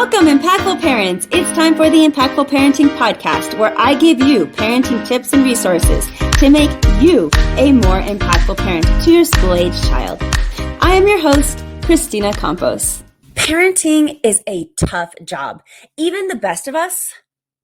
Welcome, Impactful Parents. It's time for the Impactful Parenting Podcast, where I give you parenting tips and resources to make you a more impactful parent to your school-age child. I am your host, Christina Campos. Parenting is a tough job. Even the best of us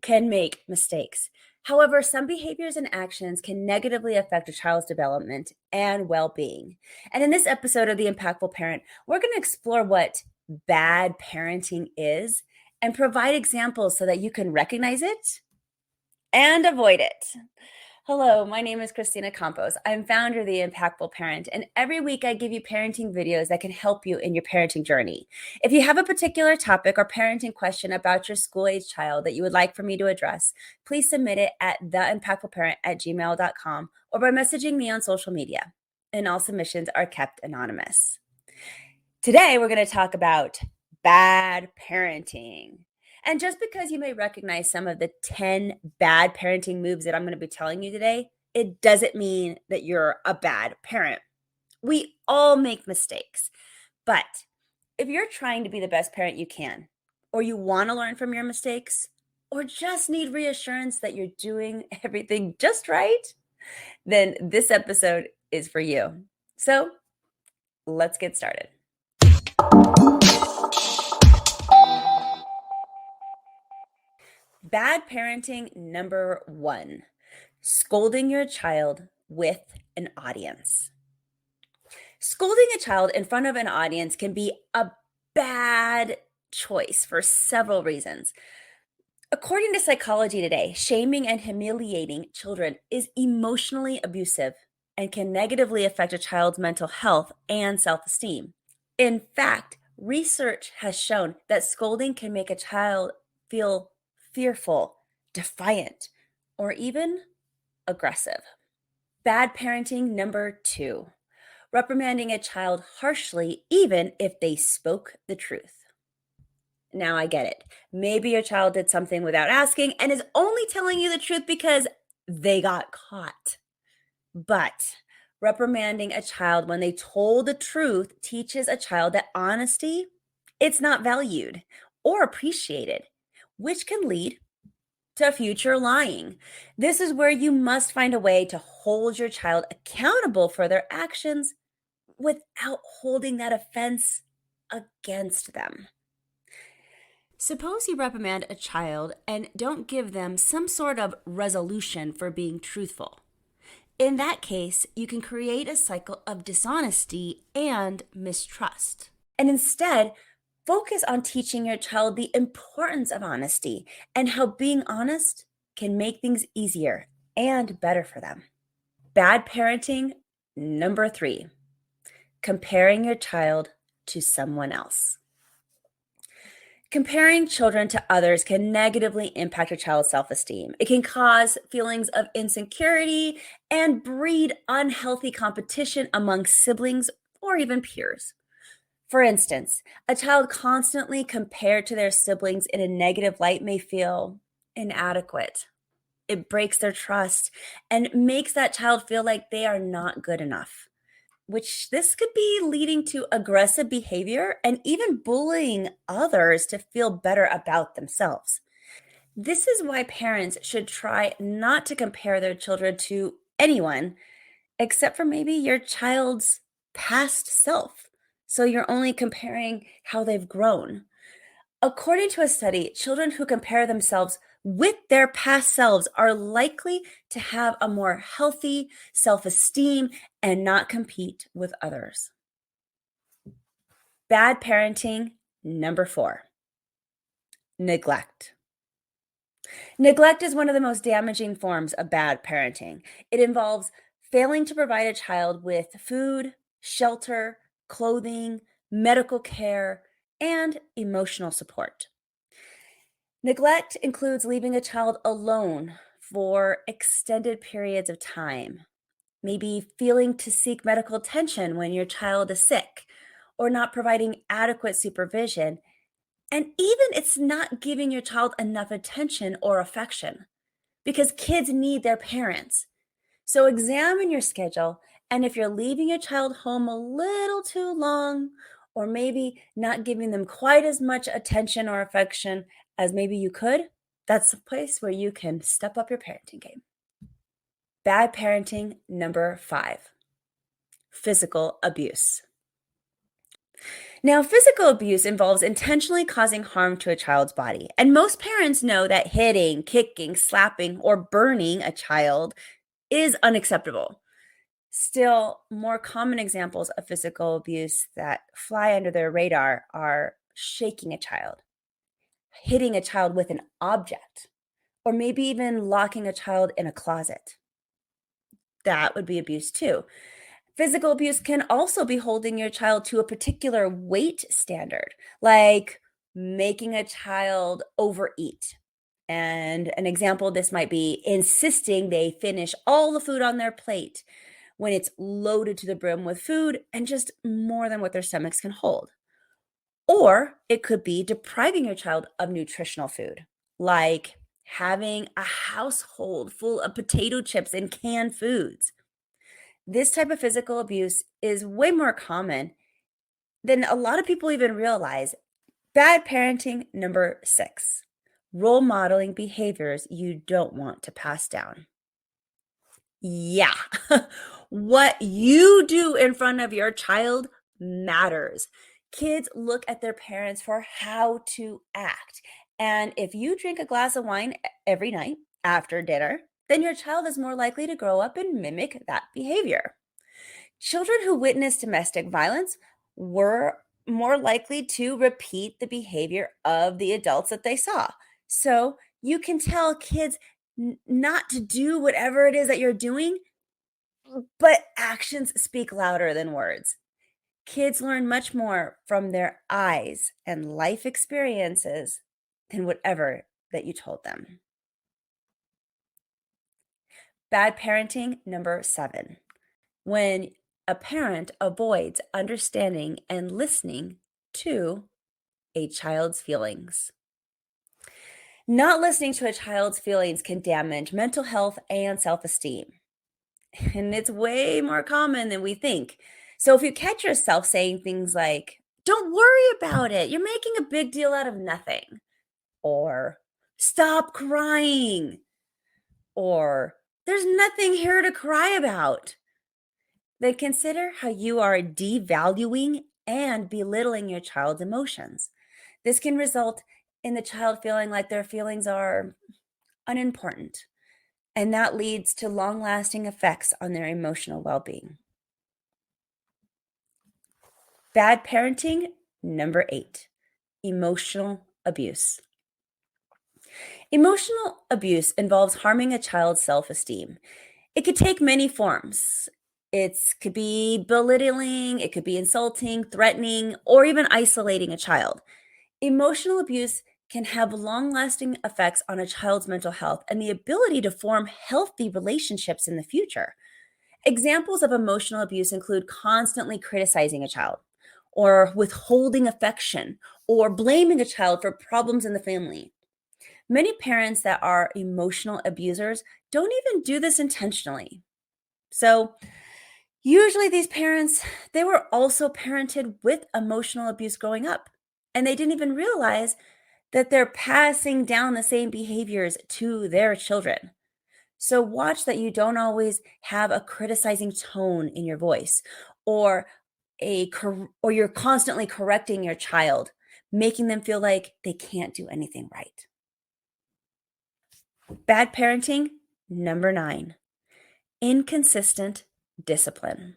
can make mistakes. However, some behaviors and actions can negatively affect a child's development and well-being. And in this episode of The Impactful Parent, we're going to explore what bad parenting is and provide examples so that you can recognize it and avoid it. Hello, my name is Christina Campos. I'm founder of The Impactful Parent, and every week I give you parenting videos that can help you in your parenting journey. If you have a particular topic or parenting question about your school-age child that you would like for me to address, please submit it at theimpactfulparent@gmail.com or by messaging me on social media. And all submissions are kept anonymous. Today, we're going to talk about bad parenting. And just because you may recognize some of the 10 bad parenting moves that I'm going to be telling you today, it doesn't mean that you're a bad parent. We all make mistakes. But if you're trying to be the best parent you can, or you want to learn from your mistakes, or just need reassurance that you're doing everything just right, then this episode is for you. So let's get started. Bad parenting number 1, scolding your child with an audience. Scolding a child in front of an audience can be a bad choice for several reasons. According to Psychology Today, shaming and humiliating children is emotionally abusive and can negatively affect a child's mental health and self-esteem. In fact, research has shown that scolding can make a child feel fearful, defiant, or even aggressive. Bad parenting number 2, reprimanding a child harshly even if they spoke the truth. Now I get it. Maybe your child did something without asking and is only telling you the truth because they got caught. But reprimanding a child when they told the truth teaches a child that honesty, it's not valued or appreciated, which can lead to future lying. This is where you must find a way to hold your child accountable for their actions without holding that offense against them. Suppose you reprimand a child and don't give them some sort of resolution for being truthful. In that case, you can create a cycle of dishonesty and mistrust. And instead, focus on teaching your child the importance of honesty and how being honest can make things easier and better for them. Bad parenting number 3, comparing your child to someone else. Comparing children to others can negatively impact a child's self-esteem. It can cause feelings of insecurity and breed unhealthy competition among siblings or even peers. For instance, a child constantly compared to their siblings in a negative light may feel inadequate. It breaks their trust and makes that child feel like they are not good enough, which this could be leading to aggressive behavior and even bullying others to feel better about themselves. This is why parents should try not to compare their children to anyone except for maybe your child's past self. So you're only comparing how they've grown. According to a study, children who compare themselves with their past selves are likely to have a more healthy self-esteem and not compete with others. Bad parenting number 4, neglect. Neglect is one of the most damaging forms of bad parenting. It involves failing to provide a child with food, shelter, clothing, medical care, and emotional support. Neglect includes leaving a child alone for extended periods of time, maybe failing to seek medical attention when your child is sick, or not providing adequate supervision, and even it's not giving your child enough attention or affection, because kids need their parents. So examine your schedule, and if you're leaving your child home a little too long or maybe not giving them quite as much attention or affection as maybe you could, that's the place where you can step up your parenting game. Bad parenting number 5, physical abuse. Now, physical abuse involves intentionally causing harm to a child's body. And most parents know that hitting, kicking, slapping, or burning a child is unacceptable. Still, more common examples of physical abuse that fly under the radar are shaking a child, hitting a child with an object, or maybe even locking a child in a closet. That would be abuse too. Physical abuse can also be holding your child to a particular weight standard, like making a child overeat. And an example of this might be insisting they finish all the food on their plate when it's loaded to the brim with food and just more than what their stomachs can hold. Or it could be depriving your child of nutritional food, like having a household full of potato chips and canned foods. This type of physical abuse is way more common than a lot of people even realize. Bad parenting number 6, role modeling behaviors you don't want to pass down. Yeah, what you do in front of your child matters. Kids look at their parents for how to act. And if you drink a glass of wine every night after dinner, then your child is more likely to grow up and mimic that behavior. Children who witnessed domestic violence were more likely to repeat the behavior of the adults that they saw. So you can tell kids not to do whatever it is that you're doing, but actions speak louder than words. Kids learn much more from their eyes and life experiences than whatever that you told them. Bad parenting number 7, when a parent avoids understanding and listening to a child's feelings. Not listening to a child's feelings can damage mental health and self esteem. And it's way more common than we think. So if you catch yourself saying things like, "Don't worry about it, you're making a big deal out of nothing," or "Stop crying," or "There's nothing here to cry about," then consider how you are devaluing and belittling your child's emotions. This can result in the child feeling like their feelings are unimportant, and that leads to long lasting effects on their emotional well being. Bad parenting number 8, emotional abuse. Emotional abuse involves harming a child's self esteem. It could take many forms. It could be belittling, it could be insulting, threatening, or even isolating a child. Emotional abuse can have long lasting effects on a child's mental health and the ability to form healthy relationships in the future. Examples of emotional abuse include constantly criticizing a child, or withholding affection, or blaming a child for problems in the family. Many parents that are emotional abusers don't even do this intentionally. So, usually these parents, they were also parented with emotional abuse growing up, and they didn't even realize that they're passing down the same behaviors to their children. So watch that you don't always have a criticizing tone in your voice, or or you're constantly correcting your child, making them feel like they can't do anything right. Bad parenting number 9, inconsistent discipline.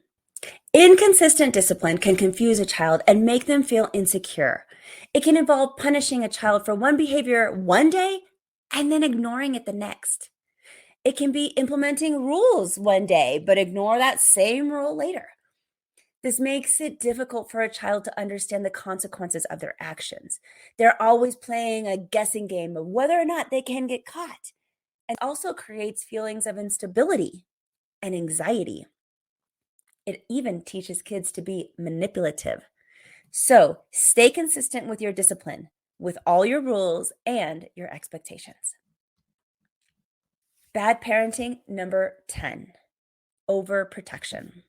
Inconsistent discipline can confuse a child and make them feel insecure. It can involve punishing a child for one behavior one day and then ignoring it the next. It can be implementing rules one day, but ignore that same rule later. This makes it difficult for a child to understand the consequences of their actions. They're always playing a guessing game of whether or not they can get caught. And also creates feelings of instability and anxiety. It even teaches kids to be manipulative. So stay consistent with your discipline, with all your rules and your expectations. Bad parenting number 10, overprotection.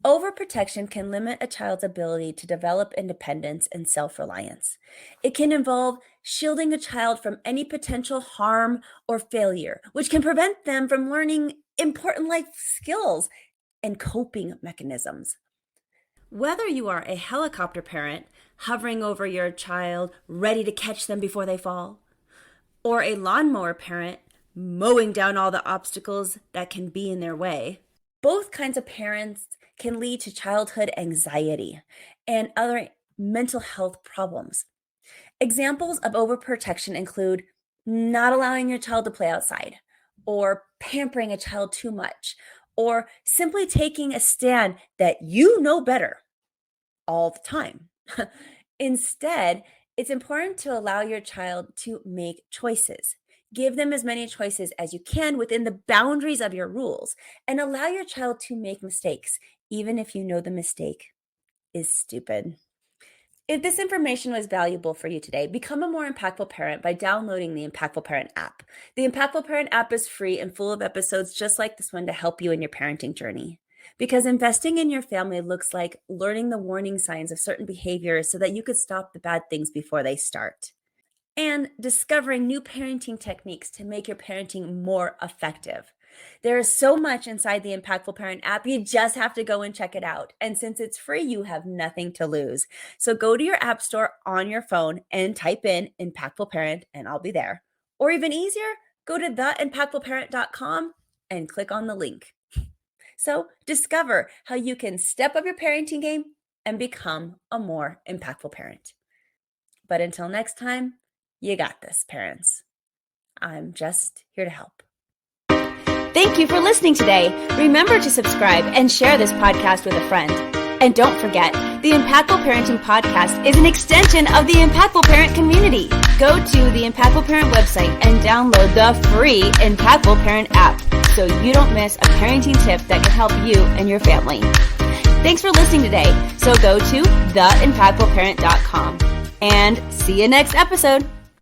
Overprotection can limit a child's ability to develop independence and self-reliance. It can involve shielding a child from any potential harm or failure, which can prevent them from learning important life skills and coping mechanisms. Whether you are a helicopter parent hovering over your child, ready to catch them before they fall, or a lawnmower parent mowing down all the obstacles that can be in their way, both kinds of parents can lead to childhood anxiety and other mental health problems. Examples of overprotection include not allowing your child to play outside, or pampering a child too much, or simply taking a stand that you know better all the time. Instead, it's important to allow your child to make choices. Give them as many choices as you can within the boundaries of your rules, and allow your child to make mistakes, even if you know the mistake is stupid. If this information was valuable for you today, become a more impactful parent by downloading the Impactful Parent app. The Impactful Parent app is free and full of episodes just like this one to help you in your parenting journey. Because investing in your family looks like learning the warning signs of certain behaviors so that you could stop the bad things before they start. And discovering new parenting techniques to make your parenting more effective. There is so much inside the Impactful Parent app. You just have to go and check it out. And since it's free, you have nothing to lose. So go to your app store on your phone and type in Impactful Parent, and I'll be there. Or even easier, go to theimpactfulparent.com and click on the link. So discover how you can step up your parenting game and become a more impactful parent. But until next time, you got this, parents. I'm just here to help. Thank you for listening today. Remember to subscribe and share this podcast with a friend. And don't forget, the Impactful Parenting Podcast is an extension of the Impactful Parent community. Go to the Impactful Parent website and download the free Impactful Parent app so you don't miss a parenting tip that can help you and your family. Thanks for listening today. So go to theimpactfulparent.com and see you next episode.